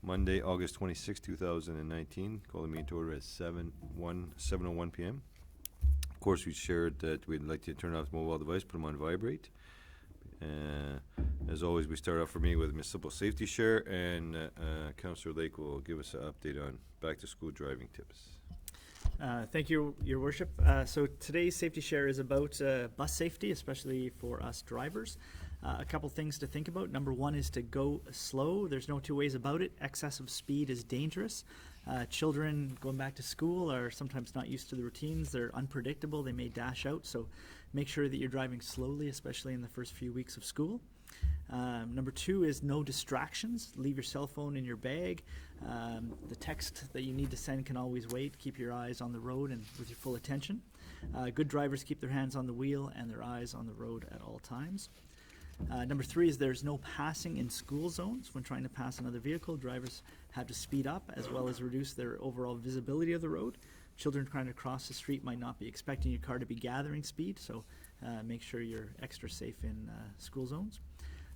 Monday, August 26, 2019. Call the meeting to order at 7:01 p.m. Of course, we shared that we'd like to turn off the mobile device, put them on vibrate. As always, we start off for me with municipal safety share, and Councillor Lake will give us an update on back-to-school driving tips. Thank you, Your Worship. So today's safety share is about bus safety, especially for us drivers. A couple things to think about. Number one is to go slow. There's no two ways about it. Excessive speed is dangerous. Children going back to school are sometimes not used to the routines. They're unpredictable. They may dash out. So make sure that you're driving slowly, especially in the first few weeks of school. Number two is no distractions. Leave your cell phone in your bag. The text that you need to send can always wait. Keep your eyes on the road and with your full attention. Good drivers keep their hands on the wheel and their eyes on the road at all times. Number three is there's no passing in school zones. When trying to pass another vehicle, drivers have to speed up as well as reduce their overall visibility of the road. Children trying to cross the street might not be expecting your car to be gathering speed, so make sure you're extra safe in school zones.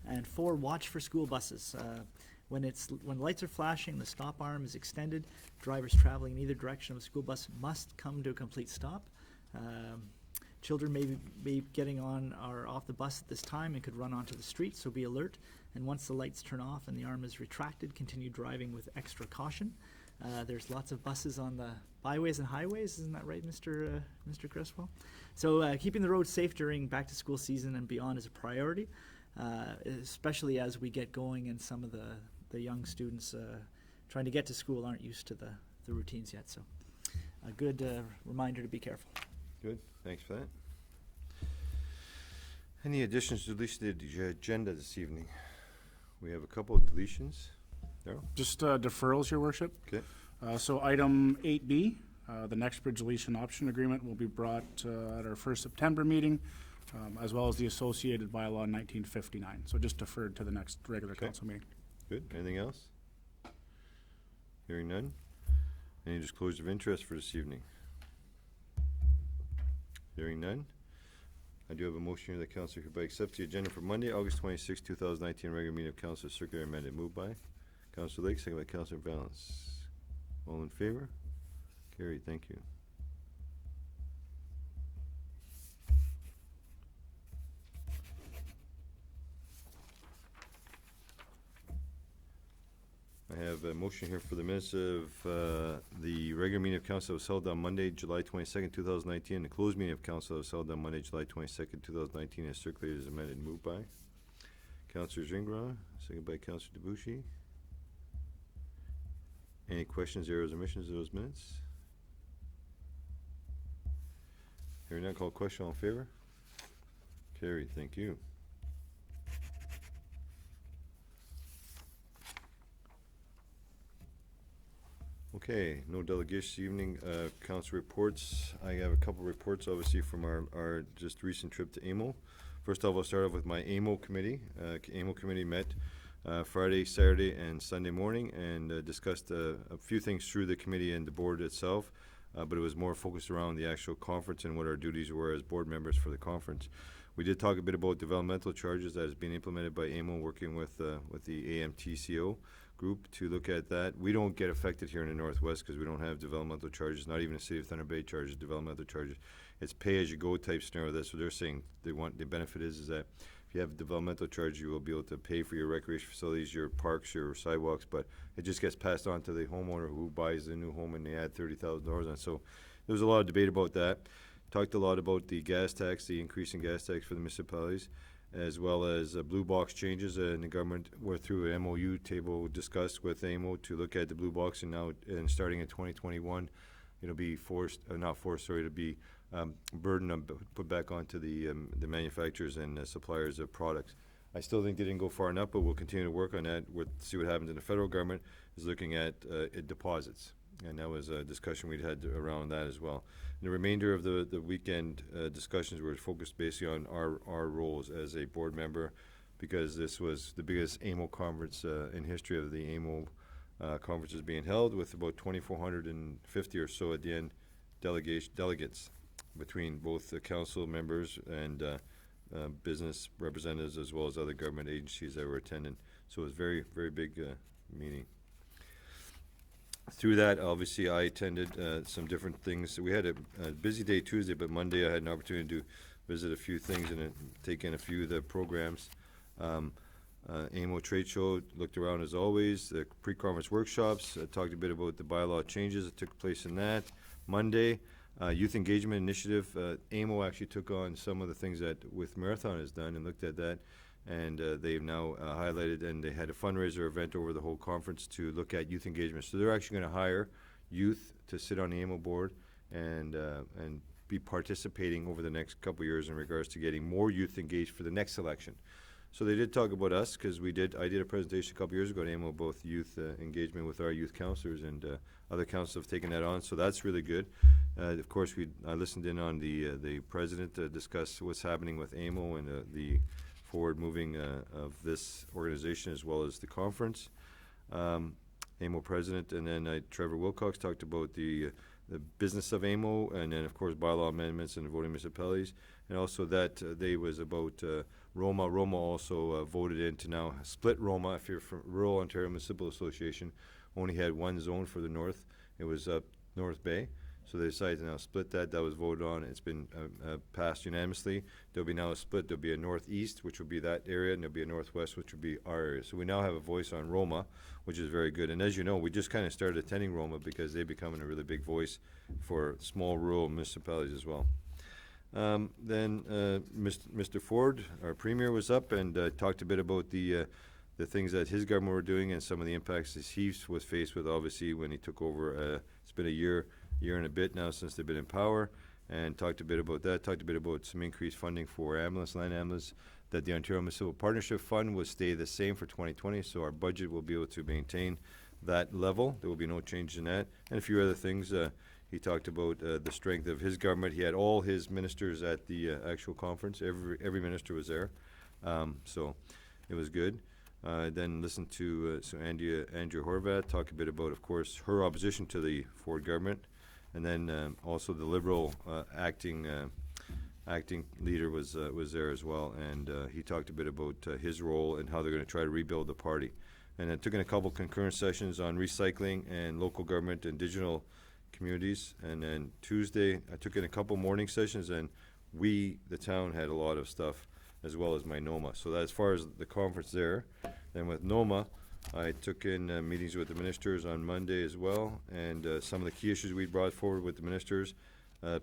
And four, watch for school buses. When lights are flashing, the stop arm is extended. Drivers traveling in either direction of a school bus must come to a complete stop. Children may be getting on or off the bus at this time and could run onto the street, so be alert. And once the lights turn off and the arm is retracted, continue driving with extra caution. There's lots of buses on the byways and highways, isn't that right, Mr. Creswell? So keeping the road safe during back-to-school season and beyond is a priority, especially as we get going and some of the young students trying to get to school aren't used to the routines yet. So a good reminder to be careful. Good, thanks for that. Any additions to the agenda this evening? We have a couple of deletions. Darryl? Just deferrals, Your Worship. Okay. So item 8B, the Nextbridge lease and option agreement will be brought at our first September meeting, as well as the associated bylaw in 1959. So just deferred to the next regular council meeting. Good. Anything else? Hearing none. Any disclosure of interest for this evening? Hearing none. I do have a motion here that Council hereby accepts the agenda for Monday, August 26, 2019, regular meeting of Council Circular amended. Moved by Councillor Lake, second by Councillor Valance. All in favor? Carried. Thank you. I have a motion here for the minutes of the regular meeting of council that was held on Monday, July 22nd, 2019, and the closed meeting of council that was held on Monday, July 22nd, 2019, as circulated as amended. Moved by Councillor Gingras, second by Councillor Debuchy. Any questions, errors, omissions of those minutes? Hearing none, call question. All in favor? Carried. Thank you. Okay, no delegation this evening. Council reports. I have a couple reports, obviously, from our just recent trip to AMO. First off, I'll start off with my AMO committee. AMO committee met Friday, Saturday, and Sunday morning and discussed a few things through the committee and the board itself, but it was more focused around the actual conference and what our duties were as board members for the conference. We did talk a bit about developmental charges that is being implemented by AMO, working with the AMTCO group to look at that. We don't get affected here in the Northwest because we don't have developmental charges, not even the City of Thunder Bay charges developmental charges. It's pay-as-you-go type scenario. That's what they're saying. The benefit is that if you have developmental charge, you will be able to pay for your recreation facilities, your parks, your sidewalks, but it just gets passed on to the homeowner who buys the new home and they add $30,000 on it. So there was a lot of debate about that. Talked a lot about the gas tax, the increase in gas tax for the municipalities, as well as blue box changes in the government. We're through an MOU table discussed with AMO to look at the blue box, and now starting in 2021, it'll be it'll be burden put back onto the manufacturers and suppliers of products. I still think they didn't go far enough, but we'll continue to work on that. We'll see what happens in the federal government is looking at deposits. And that was a discussion we'd had around that as well. And the remainder of the weekend discussions were focused basically on our roles as a board member, because this was the biggest AMO conference in history of the AMO conferences being held, with about 2,450 or so at the end delegates between both the council members and business representatives, as well as other government agencies that were attending. So it was a very, very big meeting. Through that, obviously, I attended some different things. We had a busy day Tuesday, but Monday I had an opportunity to visit a few things and take in a few of the programs. AMO Trade Show, looked around as always, the pre-conference workshops, talked a bit about the bylaw changes that took place in that. Monday, Youth Engagement Initiative, AMO actually took on some of the things that with Marathon has done and looked at that, and they've now highlighted, and they had a fundraiser event over the whole conference to look at youth engagement. So they're actually gonna hire youth to sit on the AMO board and be participating over the next couple of years in regards to getting more youth engaged for the next election. So they did talk about us, because I did a presentation a couple years ago at AMO, both youth engagement with our youth counselors, and other councils have taken that on, so that's really good. Of course, I listened in on the president to discuss what's happening with AMO and the forward moving of this organization as well as the conference. AMO president, and then Trevor Wilcox talked about the business of AMO, and then of course bylaw amendments and voting municipalities, and also that day was about Roma. Roma also voted in to now split Roma. If you're from Rural Ontario Municipal Association, only had one zone for the north. It was up North Bay. So they decided to now split that. That was voted on. It's been passed unanimously. There'll be now a split. There'll be a northeast, which will be that area, and there'll be a northwest, which will be our area. So we now have a voice on Roma, which is very good. And as you know, we just kind of started attending Roma because they're becoming a really big voice for small rural municipalities as well. Then Mr. Ford, our premier, was up and talked a bit about the things that his government were doing and some of the impacts that he was faced with, obviously, when he took over. It's been a year and a bit now since they've been in power, and talked a bit about that, talked a bit about some increased funding for ambulance, land ambulance, that the Ontario Municipal Partnership Fund will stay the same for 2020, so our budget will be able to maintain that level. There will be no change in that, and a few other things. He talked about the strength of his government. He had all his ministers at the actual conference. Every minister was there, so it was good. Then listened to Andrea Horvath talk a bit about, of course, her opposition to the Ford government, and then also the Liberal acting leader was there as well, and he talked a bit about his role and how they're going to try to rebuild the party. And I took in a couple concurrent sessions on recycling and local government and digital communities. And then Tuesday, I took in a couple morning sessions, and the town, had a lot of stuff, as well as my NOMA. So that as far as the conference there. Then with NOMA, I took in meetings with the ministers on Monday as well, and some of the key issues we brought forward with the ministers,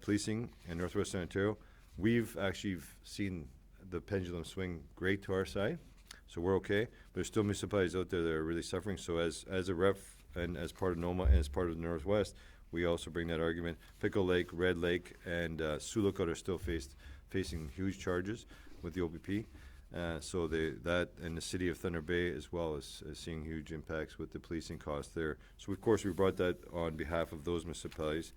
policing in Northwestern Ontario. We've actually seen the pendulum swing great to our side, so we're okay. But there's still municipalities out there that are really suffering. So as a rep and as part of NOMA and as part of the Northwest, we also bring that argument. Pickle Lake, Red Lake, and Sioux Lookout are still facing huge charges with the OPP. So that and the city of Thunder Bay as well is seeing huge impacts with the policing costs there. So of course we brought that on behalf of those municipalities,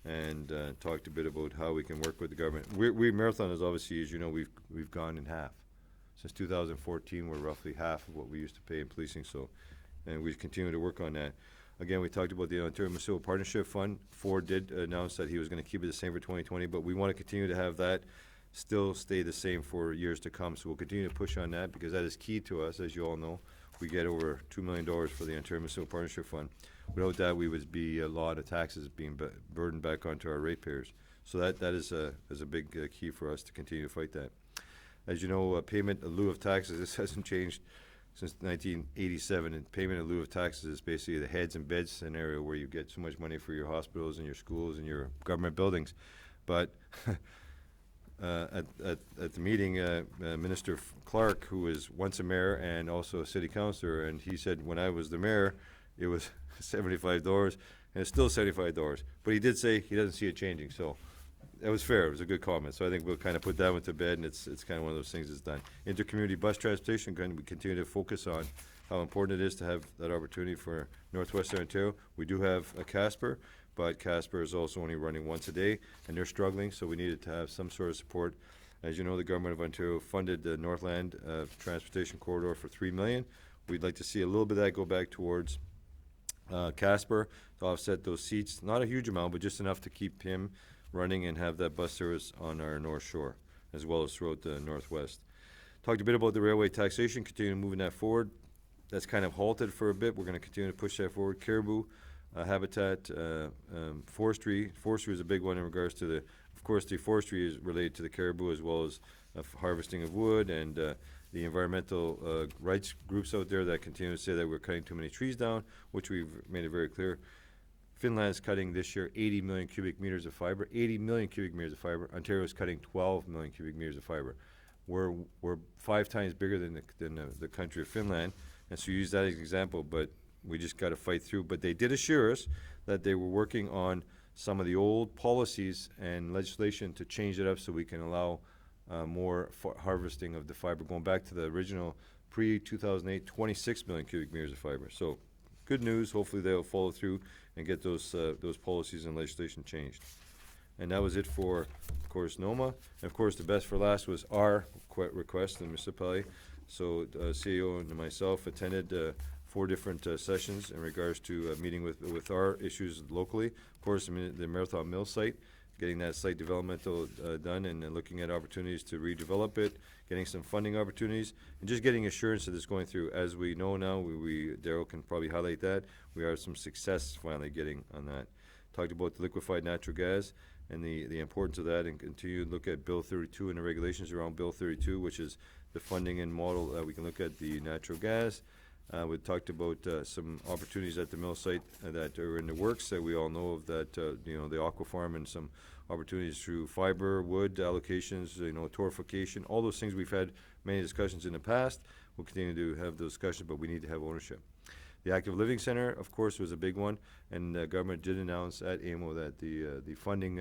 and talked a bit about how we can work with the government. Marathon is obviously, as you know, we've gone in half. Since 2014, we're roughly half of what we used to pay in policing. So, and we continue to work on that. Again, we talked about the Ontario Municipal Partnership Fund. Ford did announce that he was going to keep it the same for 2020, but we want to continue to have that still stay the same for years to come. So we'll continue to push on that, because that is key to us. As you all know, we get over $2 million for the Ontario Municipal Partnership Fund. Without that, we would be a lot of taxes being burdened back onto our ratepayers. So that is a big key for us to continue to fight that. As you know, payment in lieu of taxes, this hasn't changed since 1987, and payment in lieu of taxes is basically the heads and beds scenario where you get so much money for your hospitals and your schools and your government buildings. But at the meeting, Minister Clark, who was once a mayor and also a city councillor, and he said when I was the mayor, it was $75, and it's still $75. But he did say he doesn't see it changing, so that was fair. It was a good comment. So I think we'll kind of put that one to bed, and it's kind of one of those things that's done. Intercommunity bus transportation, we continue to focus on how important it is to have that opportunity for Northwestern Ontario. We do have a Casper, but Casper is also only running once a day, and they're struggling, so we needed to have some sort of support. As you know, the Government of Ontario funded the Northland Transportation Corridor for $3 million. We'd like to see a little bit of that go back towards Casper to offset those seats. Not a huge amount, but just enough to keep him running and have that bus service on our North Shore, as well as throughout the Northwest. Talked a bit about the railway taxation, continue moving that forward. That's kind of halted for a bit. We're going to continue to push that forward. Caribou, habitat, forestry. Forestry is a big one in regards to of course, the forestry is related to the caribou as well as harvesting of wood and the environmental rights groups out there that continue to say that we're cutting too many trees down, which we've made it very clear. Finland is cutting this year 80 million cubic meters of fiber. 80 million cubic meters of fiber. Ontario is cutting 12 million cubic meters of fiber. We're 5 times bigger than the country of Finland, and so use that as an example. But we just got to fight through. But they did assure us that they were working on some of the old policies and legislation to change it up so we can allow more harvesting of the fiber. Going back to the original pre-2008, 26 million cubic meters of fiber. So good news. Hopefully they'll follow through and get those policies and legislation changed. And that was it for, of course, NOMA. And of course, the best for last was our request in the municipality. So CEO and myself attended 4 different sessions in regards to meeting with our issues locally. Of course, the Marathon Mill site, getting that site developmental done and looking at opportunities to redevelop it, getting some funding opportunities, and just getting assurance that it's going through. As we know now, Daryl can probably highlight that, we are some success finally getting on that. Talked about the liquefied natural gas and the importance of that, and continue to look at Bill 32 and the regulations around Bill 32, which is the funding and model that we can look at the natural gas. We talked about some opportunities at the mill site that are in the works that we all know of, that the aqua farm and some opportunities through fiber, wood allocations, torrefaction, all those things. We've had many discussions in the past. We'll continue to have those discussions, but we need to have ownership. The Active Living Center, of course, was a big one, and the government did announce at AMO that the funding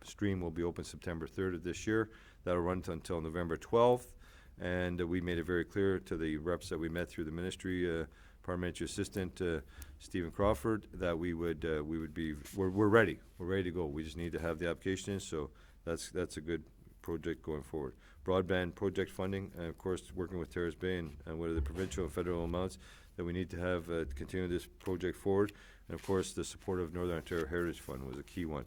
stream will be open September 3rd of this year. That'll run until November 12th. And we made it very clear to the reps that we met through the ministry, parliamentary assistant Stephen Crawford, that we're ready. We're ready to go. We just need to have the application in, so that's a good project going forward. Broadband project funding, and of course, working with Terrace Bay and what are the provincial and federal amounts that we need to have to continue this project forward. And of course, the support of Northern Ontario Heritage Fund was a key one.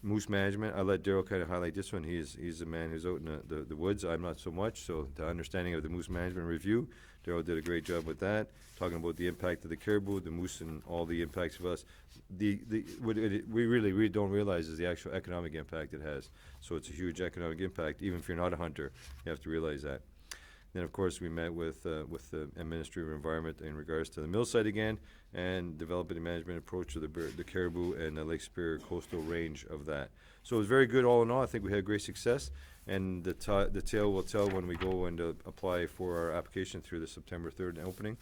Moose management, I'll let Daryl kind of highlight this one. He's a man who's out in the woods. I'm not so much. So the understanding of the moose management review, Daryl did a great job with that. Talking about the impact of the caribou, the moose, and all the impacts of us. What we really don't realize is the actual economic impact it has. So it's a huge economic impact. Even if you're not a hunter, you have to realize that. Then, of course, we met with the Ministry of Environment in regards to the mill site again, and developing a management approach to the caribou and the Lake Superior coastal range of that. So it was very good all in all. I think we had great success, and the tale will tell when we go and apply for our application through the September 3rd opening.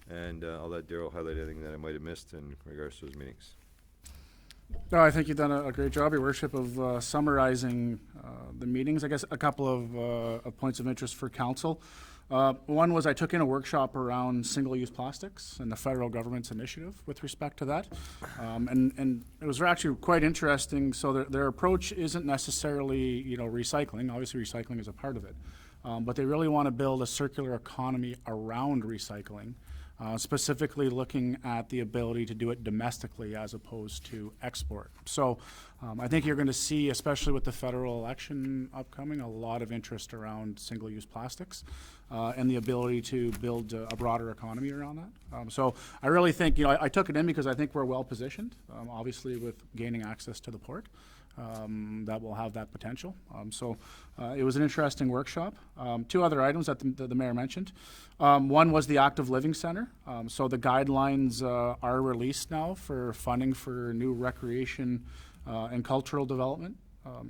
And I'll let Daryl highlight anything that I might have missed in regards to those meetings. No, I think you've done a great job, Your Worship, of summarizing the meetings. I guess a couple of points of interest for council. One was I took in a workshop around single-use plastics and the federal government's initiative with respect to that. And it was actually quite interesting. So their approach isn't necessarily, recycling. Obviously, recycling is a part of it. But they really want to build a circular economy around recycling. Specifically looking at the ability to do it domestically as opposed to export. So I think you're going to see, especially with the federal election upcoming, a lot of interest around single-use plastics and the ability to build a broader economy around that. So I really think, I took it in because I think we're well positioned, obviously with gaining access to the port. That will have that potential. So it was an interesting workshop. 2 other items that the mayor mentioned. One was the Active Living Center. So the guidelines are released now for funding for new recreation and cultural development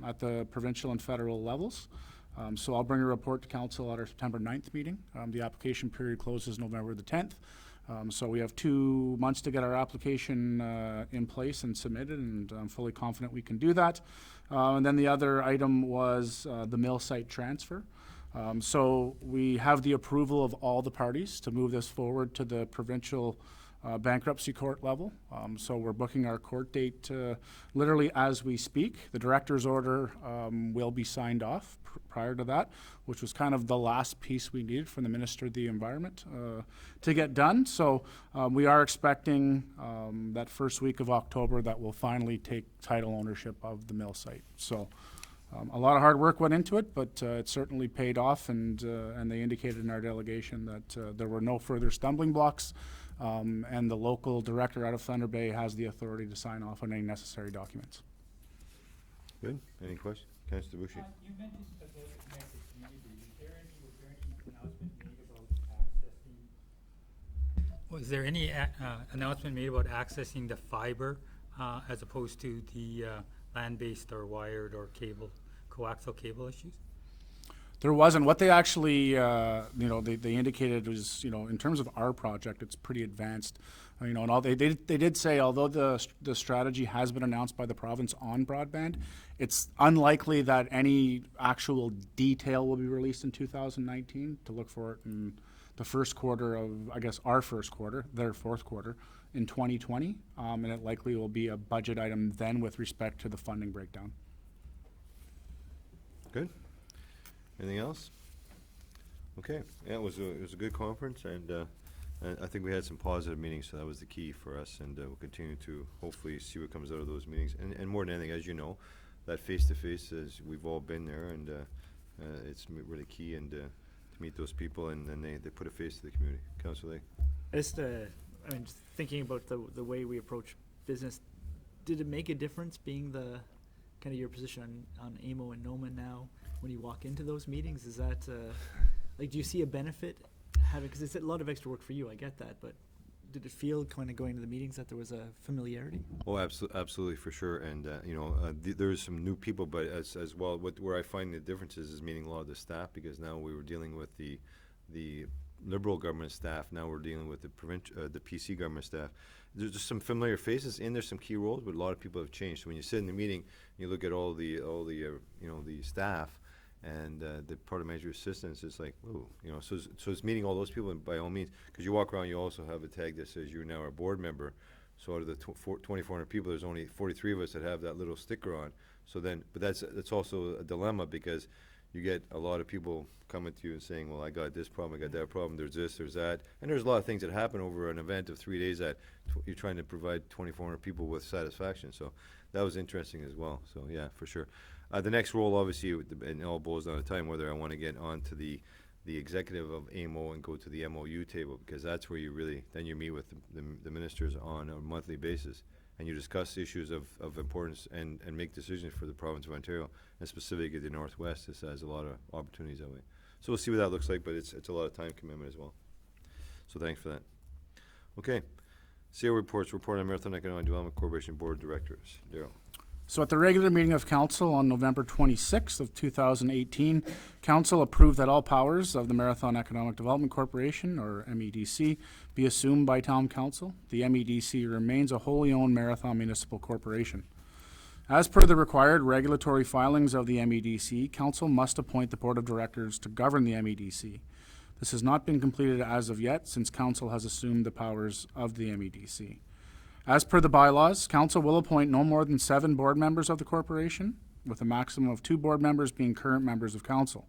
at the provincial and federal levels. So I'll bring a report to council at our September 9th meeting. The application period closes November the 10th. So we have 2 months to get our application in place and submitted, and I'm fully confident we can do that. And then the other item was the mill site transfer. So we have the approval of all the parties to move this forward to the provincial bankruptcy court level. So we're booking our court date literally as we speak. The director's order will be signed off prior to that, which was kind of the last piece we needed from the Minister of the Environment to get done. So we are expecting that first week of October that we'll finally take title ownership of the mill site. So a lot of hard work went into it, but it certainly paid off, and they indicated in our delegation that there were no further stumbling blocks And the local director out of Thunder Bay has the authority to sign off on any necessary documents. Good. Any questions? Councillor Debussy? You mentioned about connected community. Was there any announcement made about accessing? Was there any announcement made about accessing the fiber as opposed to the land-based or wired or cable, coaxial cable issues? There wasn't. What they actually, they indicated was, in terms of our project, it's pretty advanced. And all they did say, although the strategy has been announced by the province on broadband, it's unlikely that any actual detail will be released in 2019. To look for it in the first quarter of, I guess, our first quarter, their fourth quarter in 2020, and it likely will be a budget item then with respect to the funding breakdown. Good. Anything else? Okay. Yeah, it was a good conference, and I think we had some positive meetings, so that was the key for us, and we'll continue to hopefully see what comes out of those meetings. And more than anything, as you know, that face-to-face, as we've all been there, and it's really key, and to meet those people, and then they put a face to the community. Councillor Lake? Just thinking about the way we approach business, did it make a difference being the kind of your position on AMO and NOMA now when you walk into those meetings? Is that do you see a benefit having, because it's a lot of extra work for you, I get that, but did it feel kind of going to the meetings that there was a familiarity? Oh, absolutely, for sure. And there's some new people, but as well, where I find the differences is meeting a lot of the staff, because now we were dealing with the Liberal government staff. Now we're dealing with the PC government staff. There's just some familiar faces, and there's some key roles, but a lot of people have changed. So when you sit in the meeting, you look at all the staff and the parliamentary assistants. It's like, whoa, so it's meeting all those people, and by all means, because you walk around, you also have a tag that says you're now a board member. So out of the 2,400 people, there's only 43 of us that have that little sticker on. So then, but that's also a dilemma, because you get a lot of people coming to you and saying, well, I got this problem, I got that problem, there's this, there's that. And there's a lot of things that happen over an event of 3 days that you're trying to provide 2,400 people with satisfaction. So that was interesting as well. So yeah, for sure. The next role, obviously, and it all boils down to time, whether I want to get onto the executive of AMO and go to the MOU table, because that's where you really, then you meet with the ministers on a monthly basis, and you discuss issues of importance and make decisions for the province of Ontario, and specifically the Northwest. This has a lot of opportunities that way. So we'll see what that looks like, but it's a lot of time commitment as well. So thanks for that. Okay. CEO reports. Report on Marathon Economic Development Corporation Board of Directors. Daryl. So at the regular meeting of Council on November 26th of 2018, Council approved that all powers of the Marathon Economic Development Corporation, or MEDC, be assumed by Town Council. The MEDC remains a wholly owned Marathon Municipal Corporation. As per the required regulatory filings of the MEDC, Council must appoint the Board of Directors to govern the MEDC. This has not been completed as of yet, since Council has assumed the powers of the MEDC. As per the bylaws, Council will appoint no more than 7 board members of the corporation, with a maximum of 2 board members being current members of Council.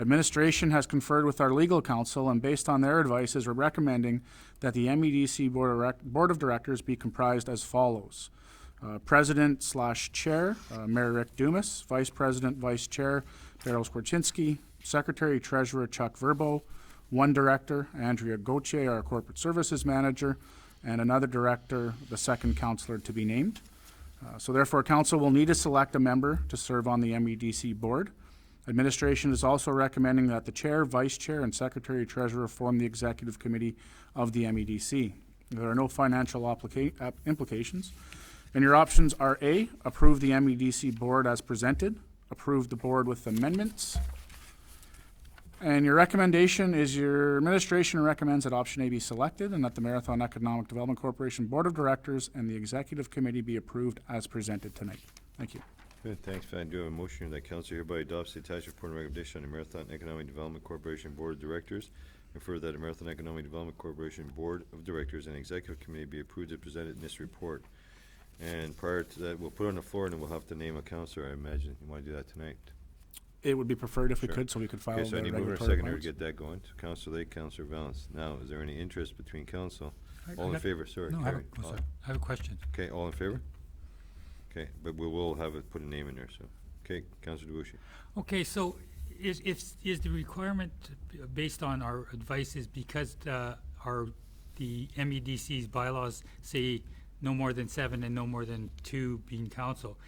Administration has conferred with our legal counsel, and based on their advices, we're recommending that the MEDC Board of Directors be comprised as follows. President/Chair, Mayor Rick Dumas; Vice President, Vice Chair, Daryl Skwarczynski; Secretary Treasurer, Chuck Verbo; 1 Director, Andrea Gauthier, our Corporate Services Manager; and another director, the second councillor to be named. So therefore, Council will need to select a member to serve on the MEDC board. Administration is also recommending that the Chair, Vice Chair, and Secretary Treasurer form the Executive Committee of the MEDC. There are no financial implications. And your options are A, approve the MEDC board as presented, approve the board with amendments. And your recommendation is your administration recommends that option A be selected and that the Marathon Economic Development Corporation Board of Directors and the Executive Committee be approved as presented tonight. Thank you. Good, thanks, Van. I do have a motion that Council hereby adopts the attached report and recommendation on the Marathon Economic Development Corporation Board of Directors, and further that the Marathon Economic Development Corporation Board of Directors and Executive Committee be approved as presented in this report. And prior to that, we'll put it on the floor, and then we'll have to name a councillor, I imagine. You want to do that tonight? It would be preferred if we Sure. could, so we could file Okay, so I the need mover and regulatory seconder to requirements. get that going. So Councillor Lake, Councillor Valance. Now, is there any interest between council? I All in got- favor, sorry. No, I Carrie. have a question. Okay, all in favor? Okay, but we will have it, put a name in there, so. Okay, Councillor Debussy. Okay, so is the requirement based on our advice is because the the MEDC's bylaws say no more than 7 and no more than 2 being council.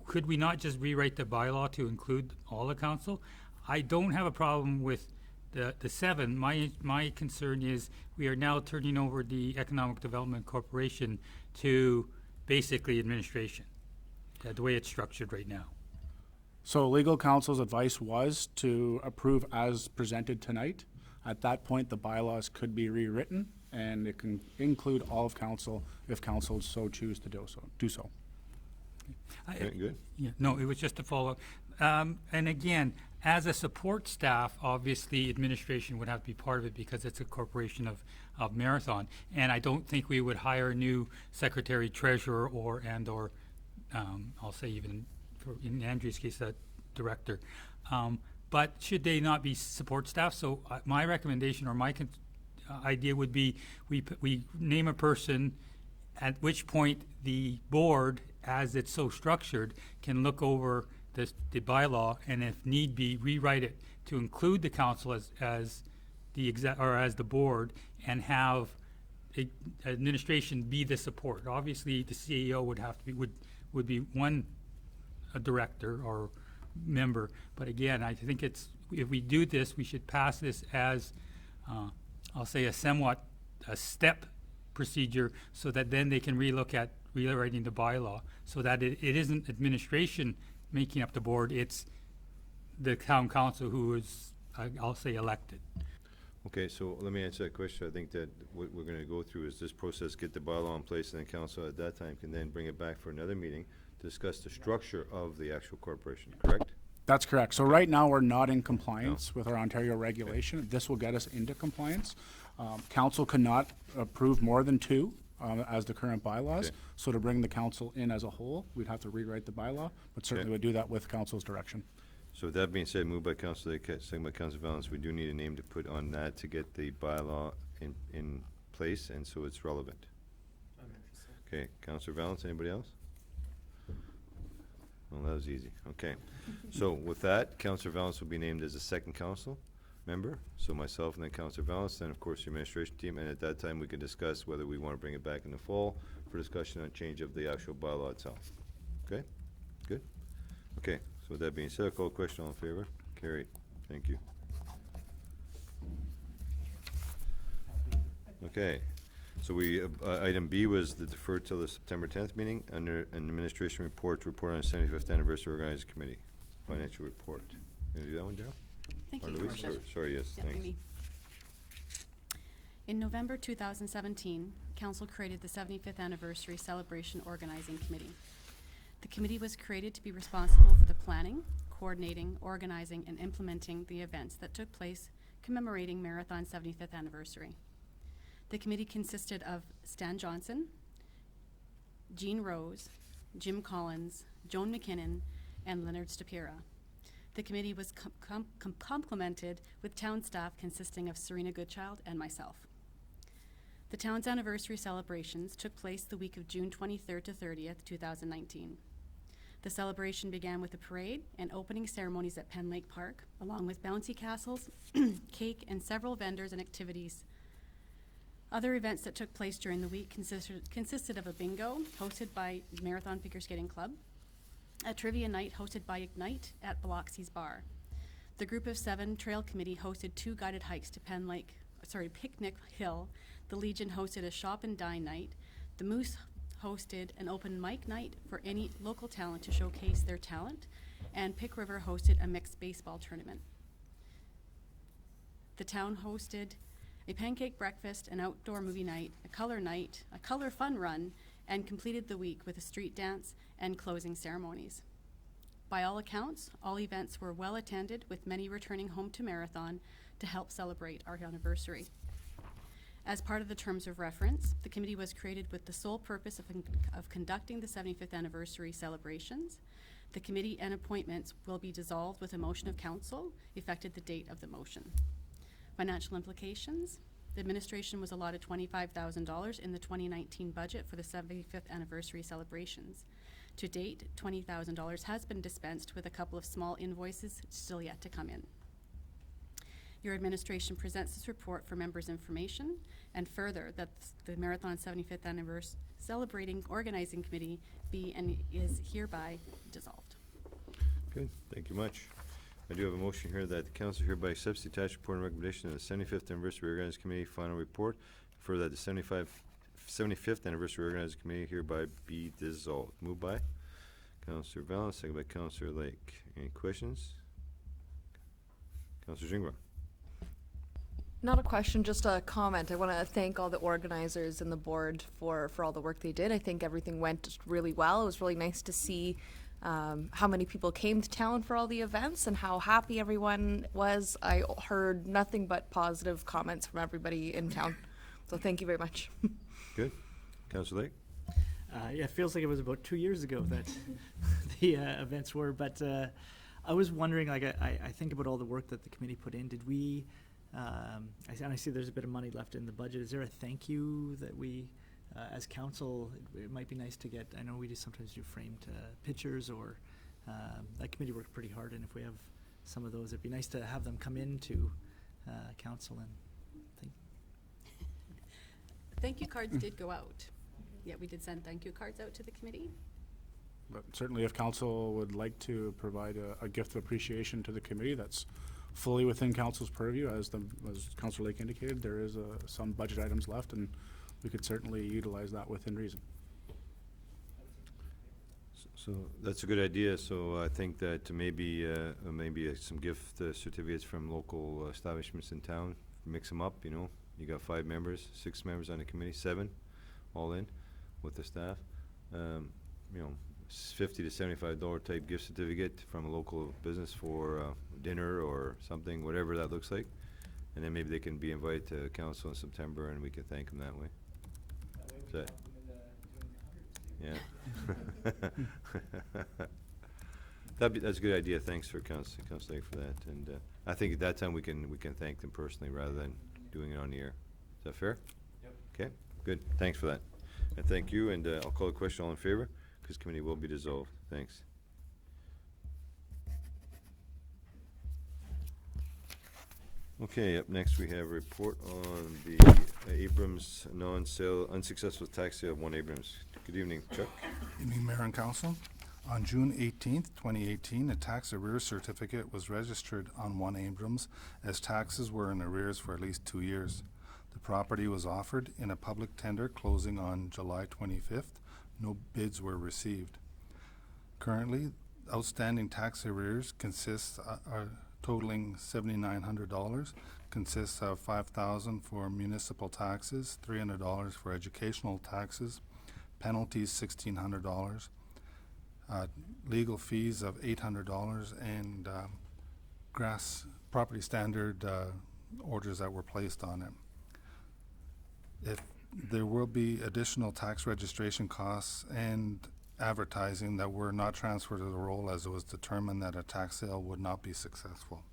Could we not just rewrite the bylaw to include all the council? I don't have a problem with the 7. My concern is we are now turning over the Economic Development Corporation to basically administration, the way it's structured right now. So legal counsel's advice was to approve as presented tonight. At that point, the bylaws could be rewritten, and it can include all of council if council so choose to do so. Okay, good. Yeah, no, it was just a follow-up. And again, as a support staff, obviously administration would have to be part of it because it's a corporation of Marathon. And I don't think we would hire a new secretary treasurer or I'll say even in Andrew's case, a director. But should they not be support staff? So my recommendation or my idea would be we name a person, at which point the board, as it's so structured, can look over the bylaw and if need be, rewrite it to include the council as the board and have administration be the support. Obviously, the CEO would be one a director or member, but again, I think if we do this, we should pass this as I'll say a step procedure, so that then they can relook at rewriting the bylaw, so that it isn't administration making up the board, it's the town council who is, I'll say, elected. Okay, so let me answer that question. I think that what we're gonna go through is this process, get the bylaw in place, and then council at that time can then bring it back for another meeting to discuss the structure of the actual corporation, correct? That's correct. So right now, we're not in compliance with our Ontario regulation. This will get us into compliance. Council cannot approve more than 2 as the current bylaws. Okay. So to bring the council in as a whole, we'd have to rewrite the bylaw, but certainly Okay. would do that with council's direction. So with that being said, moved by Councilor Lake, second by Councilor Valens, we do need a name to put on that to get the bylaw in place, and so it's relevant. Okay, Councilor Valens, anybody else? Well, that was easy, okay. So with that, Councilor Valens will be named as the second council member, so myself and then Councilor Valens, then of course the administration team, and at that time we can discuss whether we want to bring it back in the fall for discussion on change of the actual bylaw itself. Okay, good? Okay, so with that being said, I'll call the question, all in favor? Carried, thank you. Okay, so item B was the deferred till the September 10th meeting under an administration report on the 75th anniversary organizing committee, financial report. Gonna do that one, Daryl? Thank Or you, Louise? Your Worship. Sorry, yes, Yeah, thanks. me. In November 2017, Council created the 75th Anniversary Celebration Organizing Committee. The committee was created to be responsible for the planning, coordinating, organizing, and implementing the events that took place commemorating Marathon's 75th anniversary. The committee consisted of Stan Johnson, Jean Rose, Jim Collins, Joan McKinnon, and Leonard Stapira. The committee was complemented with town staff consisting of Serena Goodchild and myself. The town's anniversary celebrations took place the week of June 23rd to 30th, 2019. The celebration began with a parade and opening ceremonies at Penn Lake Park, along with bouncy castles, cake, and several vendors and activities. Other events that took place during the week consisted of a bingo hosted by Marathon Figure Skating Club, a trivia night hosted by Ignite at Biloxi's Bar. The Group of 7 Trail Committee hosted 2 guided hikes to Picnic Hill. The Legion hosted a shop and dine night. The Moose hosted an open mic night for any local talent to showcase their talent. And Pick River hosted a mixed baseball tournament. The town hosted a pancake breakfast, an outdoor movie night, a color fun run, and completed the week with a street dance and closing ceremonies. By all accounts, all events were well attended, with many returning home to Marathon to help celebrate our anniversary. As part of the terms of reference, the committee was created with the sole purpose of conducting the 75th anniversary celebrations. The committee and appointments will be dissolved with a motion of council, effective the date of the motion. Financial implications: the administration was allotted $25,000 in the 2019 budget for the 75th anniversary celebrations. To date, $20,000 has been dispensed, with a couple of small invoices still yet to come in. Your administration presents this report for members' information, and further, that the Marathon 75th Anniversary Celebrating Organizing Committee be and is hereby dissolved. Good, thank you much. I do have a motion here that the council hereby accepts the attached report and recommendation of the 75th Anniversary Organizing Committee final report for that the 75th Anniversary Organizing Committee hereby be dissolved. Moved by Councillor Valens, second by Councillor Lake. Any questions? Councillor Jingwa. Not a question, just a comment. I want to thank all the organizers and the board for all the work they did. I think everything went really well. It was really nice to see how many people came to town for all the events and how happy everyone was. I heard nothing but positive comments from everybody in town. So thank you very much. Good. Councillor Lake. Yeah, it feels like it was about 2 years ago that the events were, but I was wondering, like, I think about all the work that the committee put in. Did we, I see there's a bit of money left in the budget. Is there a thank you that we, as council, it might be nice to get, I know we just sometimes do framed pictures, or that committee worked pretty hard, and if we have some of those, it'd be nice to have them come into council and think. Thank you cards did go out. Yeah, we did send thank you cards out to the committee. But certainly if council would like to provide a gift of appreciation to the committee, that's fully within council's purview. As Councillor Lake indicated, there is some budget items left, and we could certainly utilize that within reason. So that's a good idea. So I think that maybe some gift certificates from local establishments in town, mix them up, you know. You got 5 members, 6 members on the committee, 7 all in with the staff. You know, $50 to $75 type gift certificate from a local business for dinner or something, whatever that looks like. And then maybe they can be invited to council in September and we can thank them that way. That yeah. That's a good idea. Thanks for Councillor Lake for that. And I think at that time we can thank them personally rather than doing it on the air. Is that fair? Yep. Okay, good. Thanks for that. And thank you. And I'll call the question. All in favor? Because committee will be dissolved. Thanks. Okay, up next we have a report on the Abrams unsuccessful tax sale of 1 Abrams. Good evening, Chuck. Evening, Mayor and Council. On June 18th, 2018, a tax arrears certificate was registered on 1 Abrams as taxes were in arrears for at least 2 years. The property was offered in a public tender closing on July 25th. No bids were received. Currently, outstanding tax arrears are totaling $7,900, consists of $5,000 for municipal taxes, $300 for educational taxes, penalties $1,600, legal fees of $800, and property standard orders that were placed on it. There will be additional tax registration costs and advertising that were not transferred to the roll, as it was determined that a tax sale would not be successful.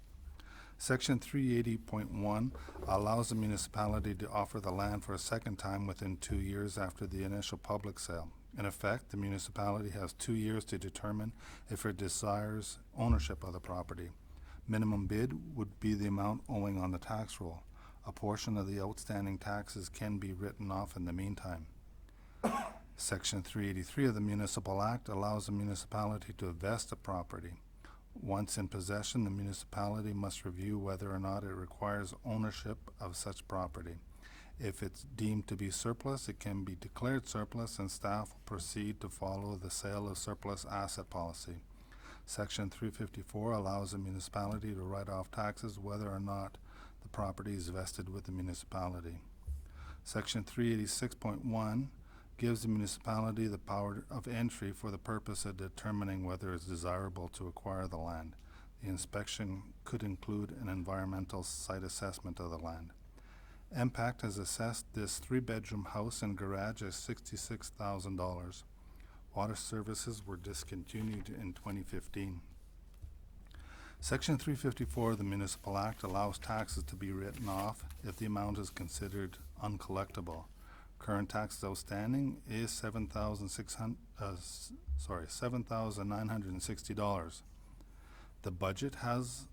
Section 380.1 allows the municipality to offer the land for a second time within 2 years after the initial public sale. In effect, the municipality has 2 years to determine if it desires ownership of the property. Minimum bid would be the amount owing on the tax roll. A portion of the outstanding taxes can be written off in the meantime. Section 383 of the Municipal Act allows the municipality to vest a property. Once in possession, the municipality must review whether or not it requires ownership of such property. If it's deemed to be surplus, it can be declared surplus, and staff will proceed to follow the sale of surplus asset policy. Section 354 allows the municipality to write off taxes whether or not the property is vested with the municipality. Section 386.1 gives the municipality the power of entry for the purpose of determining whether it's desirable to acquire the land. The inspection could include an environmental site assessment of the land. MPACT has assessed this 3-bedroom house and garage as $66,000. Water services were discontinued in 2015. Section 354 of the Municipal Act allows taxes to be written off if the amount is considered uncollectible. Current taxes outstanding is $7,960. The budget has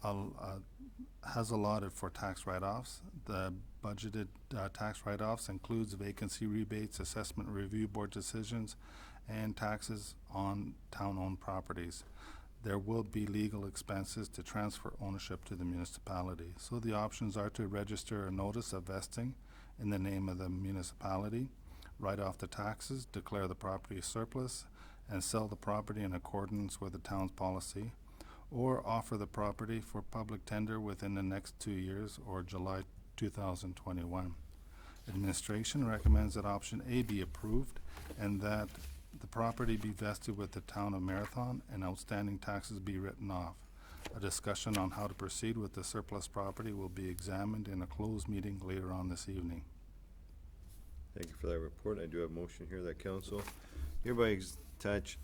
has allotted for tax write-offs. The budgeted tax write-offs includes vacancy rebates, assessment review board decisions, and taxes on town-owned properties. There will be legal expenses to transfer ownership to the municipality. So the options are to register a notice of vesting in the name of the municipality, write off the taxes, declare the property surplus, and sell the property in accordance with the town's policy, or offer the property for public tender within the next 2 years or July 2021. Administration recommends that option A be approved and that the property be vested with the town of Marathon and outstanding taxes be written off. A discussion on how to proceed with the surplus property will be examined in a closed meeting later on this evening. Thank you for that report. I do have a motion here that council hereby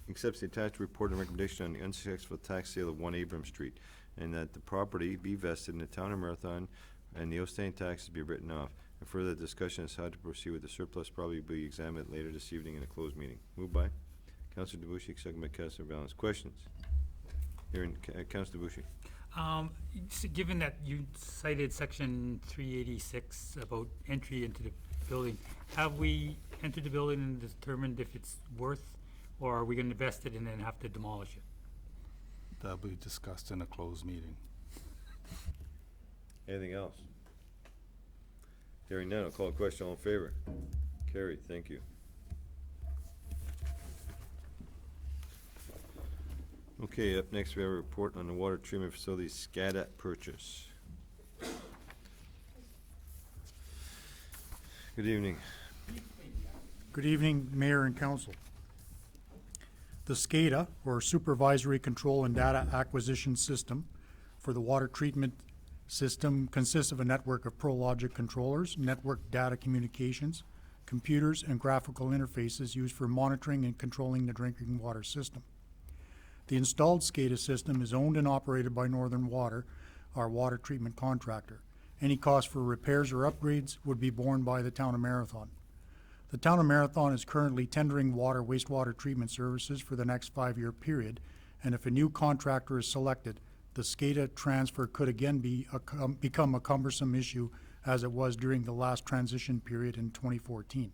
accepts the attached report and recommendation on the unsuccessful tax sale of 1 Abram Street, and that the property be vested in the town of Marathon and the outstanding taxes be written off. And further discussion as how to proceed with the surplus property will be examined later this evening in a closed meeting. Moved by Councilor Debussy, second by Councilor Balance. Questions? Hearing, Councilor Debussy. Given that you cited section 386 about entry into the building, have we entered the building and determined if it's worth, or are we going to invest it and then have to demolish it? That'll be discussed in a closed meeting. Anything else? Hearing none, I'll call a question. All in favor? Carried. Thank you. Okay, up next we have a report on the water treatment facility SCADA purchase. Good evening. Good evening, Mayor and Council. The SCADA, or Supervisory Control and Data Acquisition System, for the water treatment system consists of a network of ProLogic controllers, network data communications, computers, and graphical interfaces used for monitoring and controlling the drinking water system. The installed SCADA system is owned and operated by Northern Water, our water treatment contractor. Any cost for repairs or upgrades would be borne by the town of Marathon. The town of Marathon is currently tendering wastewater treatment services for the next 5-year period, and if a new contractor is selected, the SCADA transfer could again become a cumbersome issue as it was during the last transition period in 2014.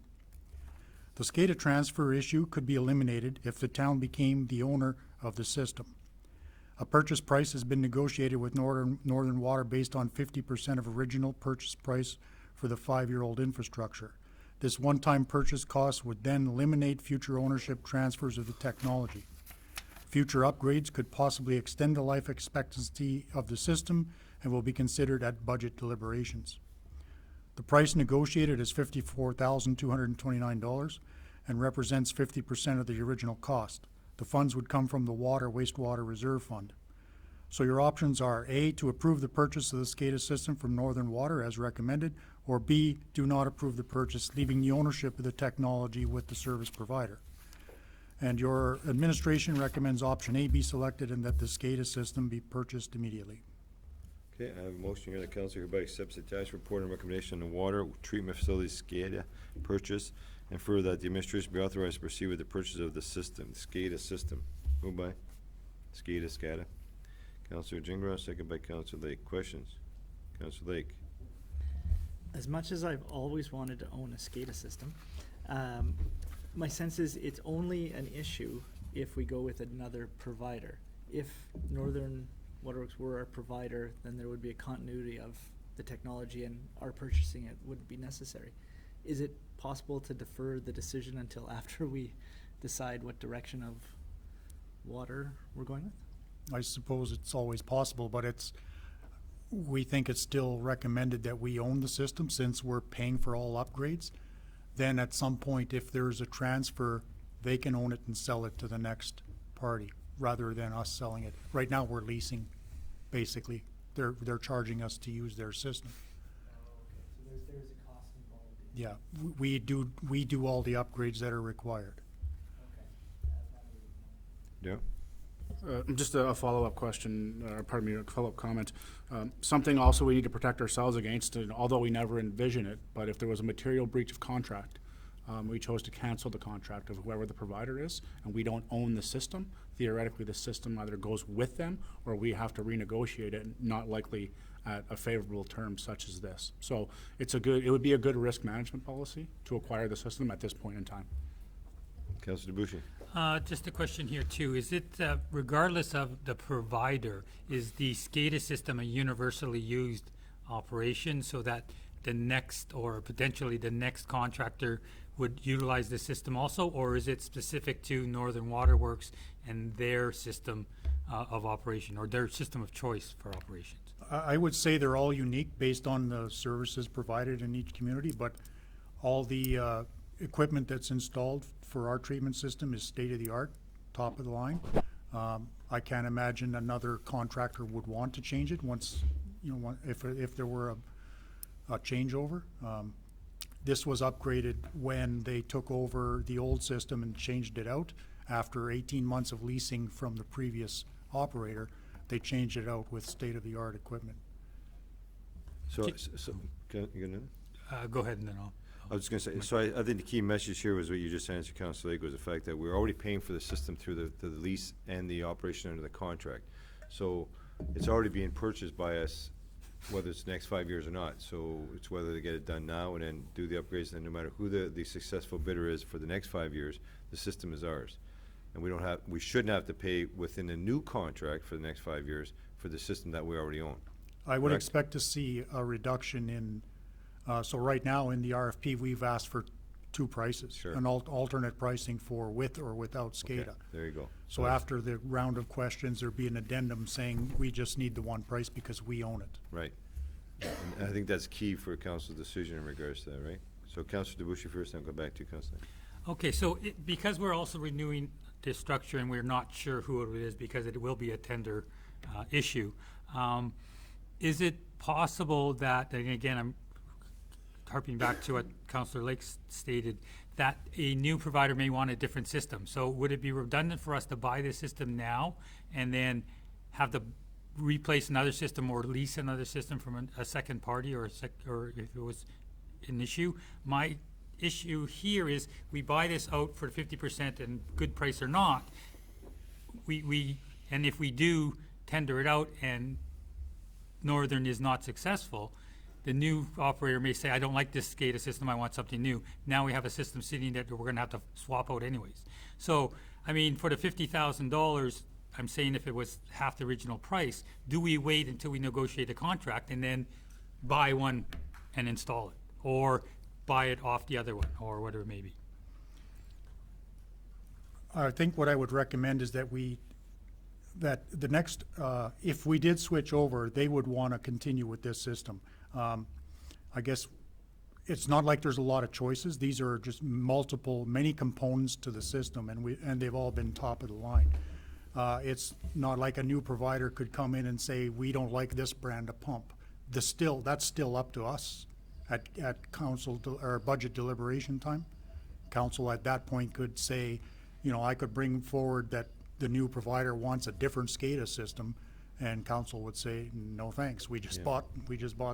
The SCADA transfer issue could be eliminated if the town became the owner of the system. A purchase price has been negotiated with Northern Water based on 50% of original purchase price for the 5-year-old infrastructure. This one-time purchase cost would then eliminate future ownership transfers of the technology. Future upgrades could possibly extend the life expectancy of the system and will be considered at budget deliberations. The price negotiated is $54,229 and represents 50% of the original cost. The funds would come from the Wastewater Reserve Fund. So your options are A, to approve the purchase of the SCADA system from Northern Water as recommended, or B, do not approve the purchase, leaving the ownership of the technology with the service provider. And your administration recommends option A be selected and that the SCADA system be purchased immediately. Okay, I have a motion here that council hereby accepts the attached report and recommendation on the water treatment facility SCADA purchase, and further that the administration be authorized to proceed with the purchase of the system, SCADA system. Moved by SCADA. Councilor Gingras, second by Councilor Lake. Questions? Councilor Lake. As much as I've always wanted to own a SCADA system, my sense is it's only an issue if we go with another provider. If Northern Waterworks were our provider, then there would be a continuity of the technology and our purchasing it wouldn't be necessary. Is it possible to defer the decision until after we decide what direction of water we're going with? I suppose it's always possible, but we think it's still recommended that we own the system since we're paying for all upgrades. Then at some point, if there's a transfer, they can own it and sell it to the next party rather than us selling it. Right now, we're leasing, basically. They're charging us to use their system. So there's a cost involved. Yeah, we do all the upgrades that are required. Yeah. Just a follow-up question, or pardon me, a follow-up comment. Something also we need to protect ourselves against, and although we never envision it, but if there was a material breach of contract, we chose to cancel the contract of whoever the provider is, and we don't own the system. Theoretically, the system either goes with them or we have to renegotiate it, not likely at a favorable term such as this. So it would be a good risk management policy to acquire the system at this point in time. Councilor Debuchy. Just a question here too. Is it, regardless of the provider, is the SCADA system a universally used operation so that the next or potentially the next contractor would utilize the system also? Or is it specific to Northern Waterworks and their system of operation or their system of choice for operations? I would say they're all unique based on the services provided in each community, but all the equipment that's installed for our treatment system is state-of-the-art, top of the line. I can't imagine another contractor would want to change it once, if there were a changeover. This was upgraded when they took over the old system and changed it out. After 18 months of leasing from the previous operator, they changed it out with state-of-the-art equipment. So, Okay. you gonna? Go ahead and then I'll. I was just gonna say, so I think the key message here was what you just answered, Councilor Lake, was the fact that we're already paying for the system through the lease and the operation under the contract. So it's already being purchased by us, whether it's the next 5 years or not. So it's whether to get it done now and then do the upgrades, and no matter who the successful bidder is for the next 5 years, the system is ours. And we shouldn't have to pay within the new contract for the next 5 years for the system that we already own. I would Correct. expect to see a reduction in, so right now in the RFP, we've asked for two prices. Sure. An alternate pricing for with or without SCADA. Okay, there you go. So after the round of questions, there'd be an addendum saying, we just need the one price because we own it. Right. And I think that's key for council's decision in regards to that, right? So Councilor Debuchy first, then I'll go back to you, Councilor. Okay, so because we're also renewing this structure and we're not sure who it is because it will be a tender issue, is it possible that, and again, I'm harping back to what Councilor Lake stated, that a new provider may want a different system? So would it be redundant for us to buy this system now and then have to replace another system or lease another system from a second party or or if it was an issue? My issue here is we buy this out for 50% and good price or not, and if we do tender it out and Northern is not successful, the new operator may say, I don't like this SCADA system, I want something new. Now we have a system sitting there that we're gonna have to swap out anyways. So, I mean, for the $50,000, I'm saying if it was half the original price, do we wait until we negotiate a contract and then buy one and install it? Or buy it off the other one, or whatever it may be? I think what I would recommend is that that the next, if we did switch over, they would want to continue with this system. I guess it's not like there's a lot of choices. These are just many components to the system, and they've all been top of the line. It's not like a new provider could come in and say, we don't like this brand of pump. That's still up to us at council or budget deliberation time. Council at that point could say, I could bring forward that the new provider wants a different SCADA system, and council would say, no thanks, we just bought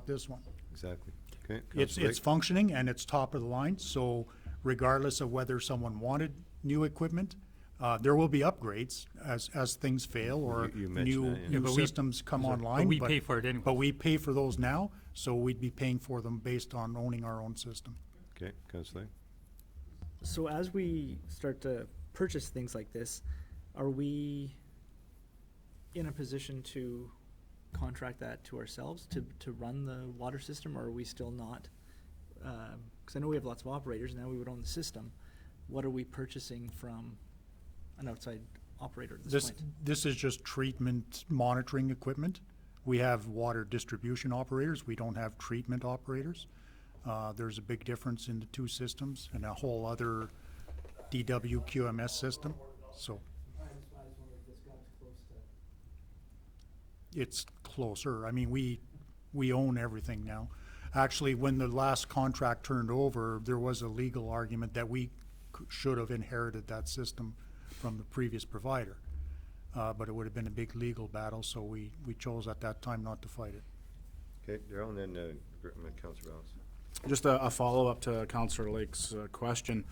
this one. Exactly. Okay. It's Councilor it's Lake? functioning and it's top of the line, so regardless of whether someone wanted new equipment, there will be upgrades as things fail or You mentioned that, yeah. new But we- systems come but online. we pay for it anyway. But we pay for those now, so we'd be paying for them based on owning our own system. Okay, Councilor Lake? So as we start to purchase things like this, are we in a position to contract that to ourselves to run the water system, or are we still not? Because I know we have lots of operators, now we would own the system. What are we purchasing from an outside operator at this point? This is just treatment monitoring equipment. We have water distribution operators, we don't have treatment operators. There's a big difference in the two systems and a whole other DW QMS system, so. It's closer. I mean, we own everything now. Actually, when the last contract turned over, there was a legal argument that we should have inherited that system from the previous provider. But it would have been a big legal battle, so we chose at that time not to fight it. Okay, Darrell, and then Councilor Ballas. Just a follow-up to Councillor Lake's question.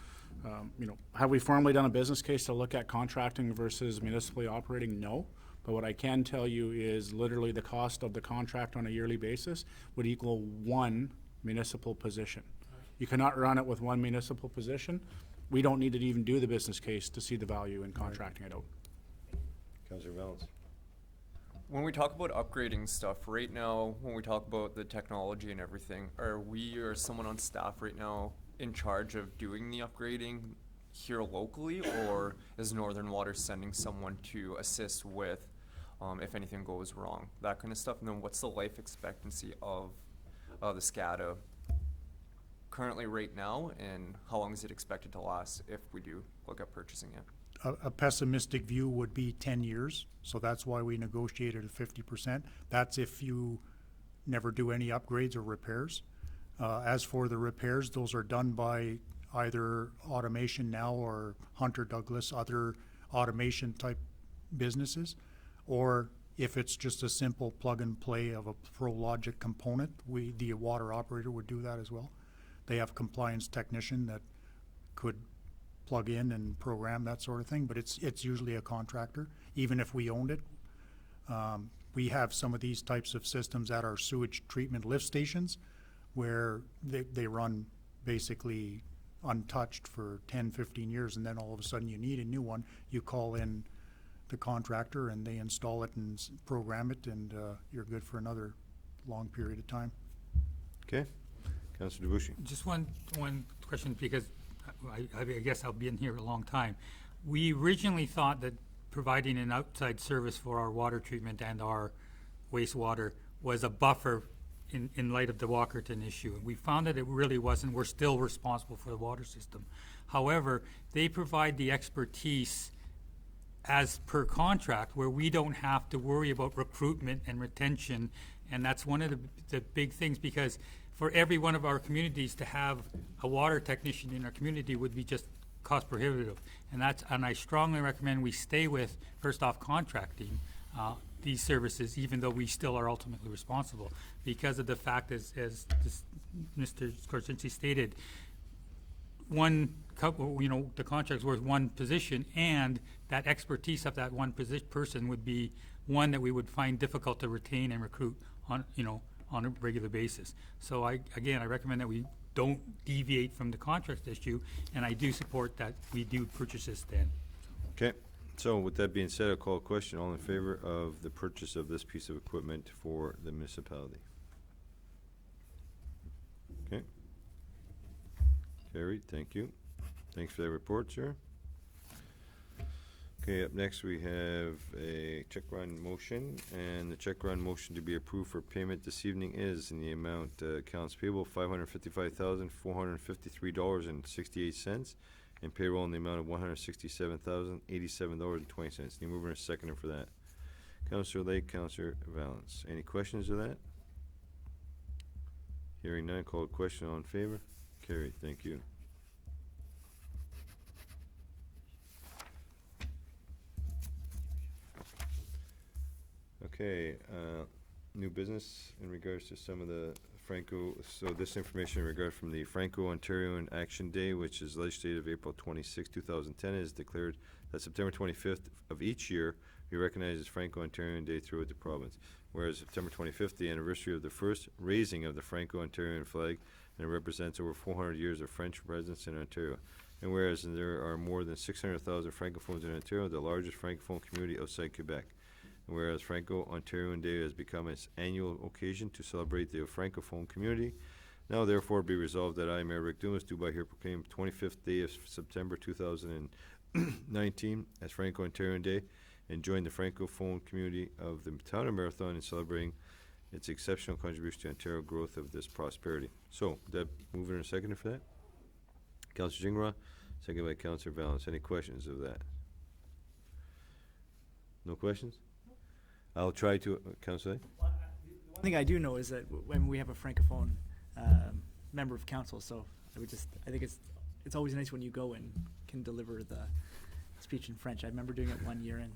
Have we formally done a business case to look at contracting versus municipally operating? No. But what I can tell you is literally the cost of the contract on a yearly basis would equal one municipal position. You cannot run it with one municipal position. We don't need to even do the business case to see the value in contracting it out. Councillor Valens. When we talk about upgrading stuff, right now, when we talk about the technology and everything, are we or someone on staff right now in charge of doing the upgrading here locally, or is Northern Water sending someone to assist with if anything goes wrong, that kind of stuff? And then what's the life expectancy of the SCADA currently right now, and how long is it expected to last if we do look at purchasing it? A pessimistic view would be 10 years, so that's why we negotiated at 50%. That's if you never do any upgrades or repairs. As for the repairs, those are done by either Automation Now or Hunter Douglas, other automation type businesses. Or if it's just a simple plug and play of a ProLogic component, the water operator would do that as well. They have compliance technician that could plug in and program that sort of thing, but it's usually a contractor, even if we owned it. We have some of these types of systems at our sewage treatment lift stations where they run basically untouched for 10, 15 years, and then all of a sudden you need a new one. You call in the contractor and they install it and program it, and you're good for another long period of time. Okay. Councillor Debussy. Just one question, because I guess I'll be in here a long time. We originally thought that providing an outside service for our water treatment and our wastewater was a buffer in light of the Walkerton issue. We found that it really wasn't. We're still responsible for the water system. However, they provide the expertise as per contract, where we don't have to worry about recruitment and retention, and that's one of the big things, because for every one of our communities to have a water technician in our community would be just cost prohibitive. And I strongly recommend we stay with, first off, contracting these services, even though we still are ultimately responsible, because of the fact, as Mr. Skorzinski stated, one couple, the contract's worth one position, and that expertise of that one person would be one that we would find difficult to retain and recruit on a regular basis. So I recommend that we don't deviate from the contract issue, and I do support that we do purchase this then. Okay. So with that being said, I'll call a question. All in favor of the purchase of this piece of equipment for the municipality? Okay. Carried. Thank you. Thanks for that report, sir. Okay, up next we have a check run motion, and the check run motion to be approved for payment this evening is in the amount accounts payable $555,453.68, and payroll in the amount of $167,087.20. Need a mover and a seconder for that. Councillor Lake, Councillor Valens. Any questions of that? Hearing none, call a question. All in favor? Carried. Thank you. Okay, new business in regards to some of the Franco, so this information in regard from the Franco-Ontarian Action Day, which is legislative April 26, 2010, is declared that September 25th of each year we recognize as Franco-Ontarian Day throughout the province. Whereas September 25th, the anniversary of the first raising of the Franco-Ontarian flag, and it represents over 400 years of French presence in Ontario. And whereas there are more than 600,000 Francophones in Ontario, the largest Francophone community outside Quebec. Whereas Franco-Ontarian Day has become its annual occasion to celebrate the Francophone community, now therefore be resolved that I, Mayor Rick Dumas, do by here proclaim 25th day of September 2019 as Franco-Ontarian Day, and join the Francophone community of the town of Marathon in celebrating its exceptional contribution to Ontario growth of this prosperity. So, that mover and a seconder for that? Councillor Jingra, second by Councillor Valens. Any questions of that? No questions? I'll try to, Councillor. One thing I do know is that when we have a Francophone member of council, so I think it's always nice when you go and can deliver the speech in French. I remember doing it one year, and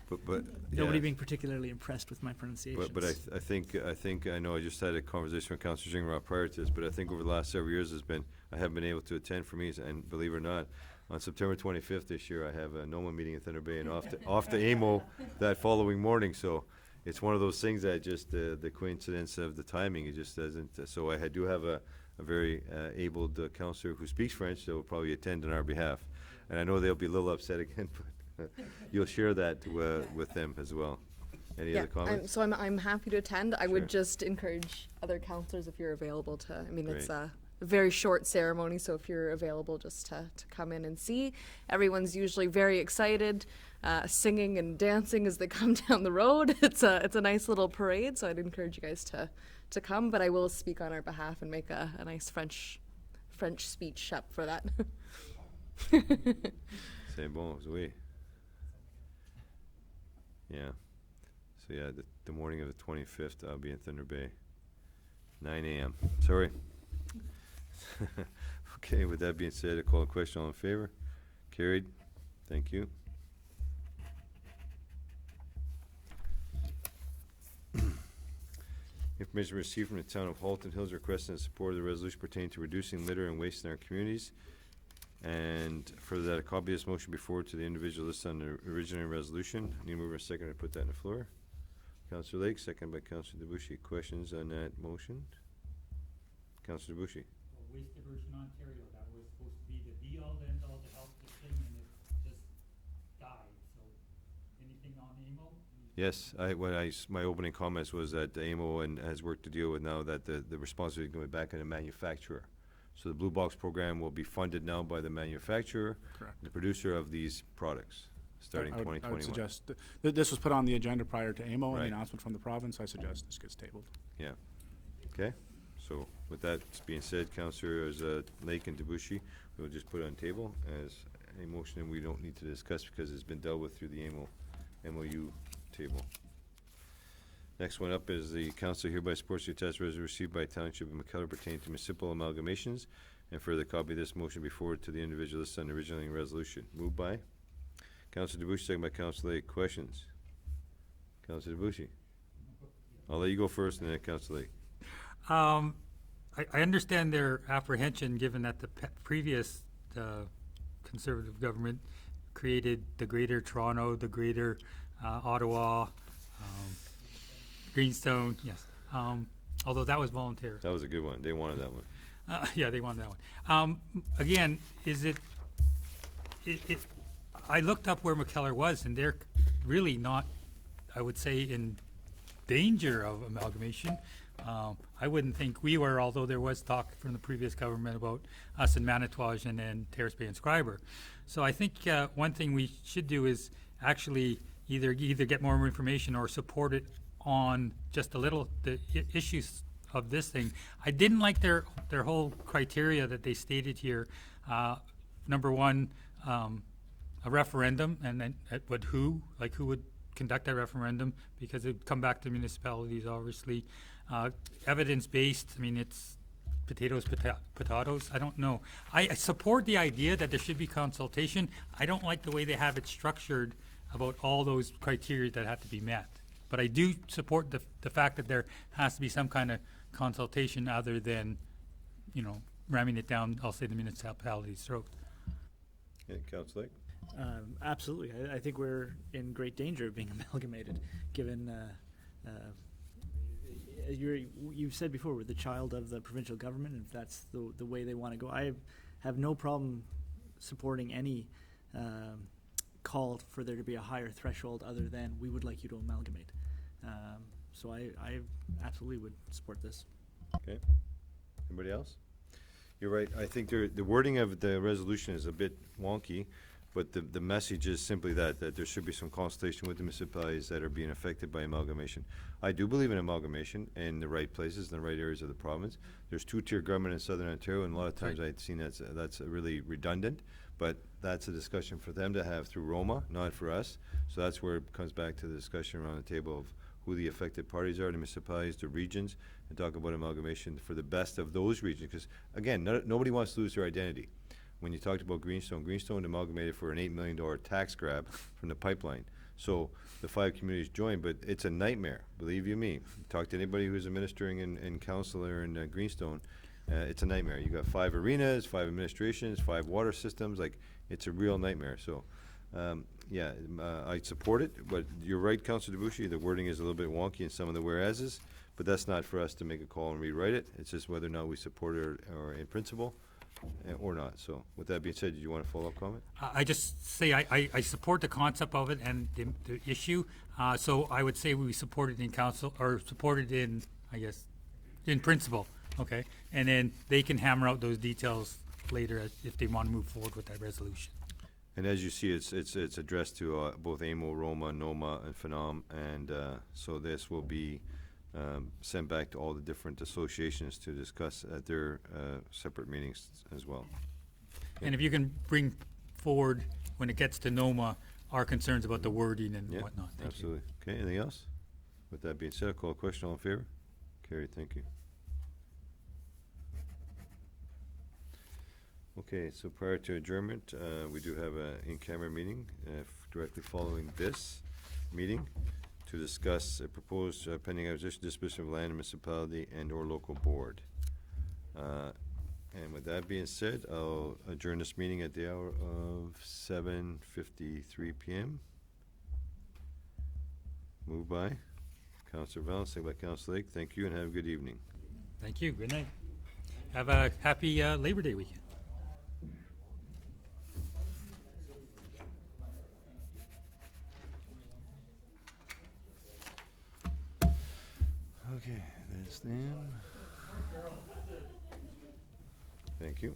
But, Nobody yeah. being particularly impressed with my pronunciation. But I think, I know I just had a conversation with Councillor Zingrod prior to this, but I think over the last several years I haven't been able to attend for meetings, and believe it or not, on September 25th this year, I have a NOMA meeting in Thunder Bay and off to AMO that following morning, so it's one of those things that just, the coincidence of the timing, it just doesn't, so I do have a very abled councillor who speaks French that will probably attend on our behalf. And I know they'll be a little upset again, but you'll share that with them as well. Any other comments? So I'm happy to attend. I Sure. would just encourage other counselors if you're available to, I mean, it's Great. a very short ceremony, so if you're available just to come in and see. Everyone's usually very excited, singing and dancing as they come down the road. It's a nice little parade, so I'd encourage you guys to come, but I will speak on our behalf and make a nice French speech up for that. C'est bon, oui. Yeah. So yeah, the morning of the 25th, I'll be in Thunder Bay. 9 a.m. Sorry. Okay, with that being said, I call a question. All in favor? Carried. Thank you. Information received from the town of Halton Hills requesting the support of the resolution pertaining to reducing litter and waste in our communities. And further that a copy of this motion be forwarded to the individual listed on the original resolution. Need a mover and second to put that on the floor. Councillor Lake, second by Councillor Debussy. Questions on that motion? Councillor Debussy. Well, Waste Diversion Ontario, that was supposed to be the be-all, end-all to help this thing, and it just died, so anything on AMO? Yes, my opening comments was that AMO has work to deal with now that the responsibility is going back on the manufacturer. So the Blue Box program will be funded now by the manufacturer, Correct. the producer of these products, starting I would 2021. suggest, this was put on the agenda prior to AMO and Right. the announcement from the province. I suggest this gets tabled. Yeah. Okay. So with that being said, Councillors Lake and Debussy, we'll just put it on table as a motion we don't need to discuss because it's been dealt with through the MOU table. Next one up is the council hereby supports the attached resolution received by Township of McKellar pertaining to municipal amalgamations, and further copy of this motion be forwarded to the individual listed on the originating resolution. Moved by Councillor Debussy, second by Councillor Lake. Questions? Councillor Debussy. I'll let you go first and then Councillor Lake. I understand their apprehension, given that the previous Conservative government created the Greater Toronto, the Greater Ottawa, Greenstone, yes. Although that was voluntary. That was a good one. They wanted that one. Yeah, they wanted that one. Again, I looked up where McKellar was, and they're really not, I would say, in danger of amalgamation. I wouldn't think we were, although there was talk from the previous government about us in Manitouwadge and then Terrace Bay and Schreiber. So I think one thing we should do is actually either get more information or support it on just a little the issues of this thing. I didn't like their whole criteria that they stated here. Number one, a referendum, and then who would conduct that referendum, because it'd come back to municipalities, obviously. Evidence-based, I mean, it's potatoes, potatoes, I don't know. I support the idea that there should be consultation. I don't like the way they have it structured about all those criteria that have to be met. But I do support the fact that there has to be some kind of consultation other than, ramming it down, I'll say, the municipality's throat. Yeah, Councillor Lake. Absolutely. I think we're in great danger of being amalgamated, given you've said before, we're the child of the provincial government, and if that's the way they want to go. I have no problem supporting any call for there to be a higher threshold other than we would like you to amalgamate. So I absolutely would support this. Okay. Anybody else? You're right. I think the wording of the resolution is a bit wonky, but the message is simply that there should be some consultation with the municipalities that are being affected by amalgamation. I do believe in amalgamation in the right places, in the right areas of the province. There's two-tier government in Southern Ontario, and a lot of times I've seen that's really redundant, but that's a discussion for them to have through Roma, not for us. So that's where it comes back to the discussion around the table of who the affected parties are, the municipalities, the regions, and talk about amalgamation for the best of those regions. Because, again, nobody wants to lose their identity. When you talked about Greenstone amalgamated for an $8 million tax grab from the pipeline. So the 5 communities joined, but it's a nightmare, believe you me. Talk to anybody who's administering and counselor in Greenstone. It's a nightmare. You got 5 arenas, 5 administrations, 5 water systems. Like, it's a real nightmare. So, I support it. But you're right, Councilor Debuchy. The wording is a little bit wonky in some of the whereases, but that's not for us to make a call and rewrite it. It's just whether or not we support it or in principle or not. So, with that being said, did you want a follow-up comment? I just say I support the concept of it and the issue. So I would say we support it in council, or support it in, I guess, in principle, okay? And then they can hammer out those details later if they want to move forward with that resolution. And as you see, it's addressed to both AMO, Roma, NOMA, and FNOM, and so this will be sent back to all the different associations to discuss at their separate meetings as well. And if you can bring forward, when it gets to NOMA, our concerns about the wording and Yeah, whatnot. Thank you. absolutely. Okay, anything else? With that being said, I'll call a question. All in favor? Carried, thank you. Okay, so prior to adjournment, we do have an in-camera meeting directly following this meeting to discuss a proposed pending acquisition, disposition of land in municipality and/or local board. And with that being said, I'll adjourn this meeting at the hour of 7:53 p.m. Moved by Councilor Valens, second by Councilor Lake. Thank you and have a good evening. Thank you. Good night. Have a happy Labor Day weekend. Okay, that's them. Thank you.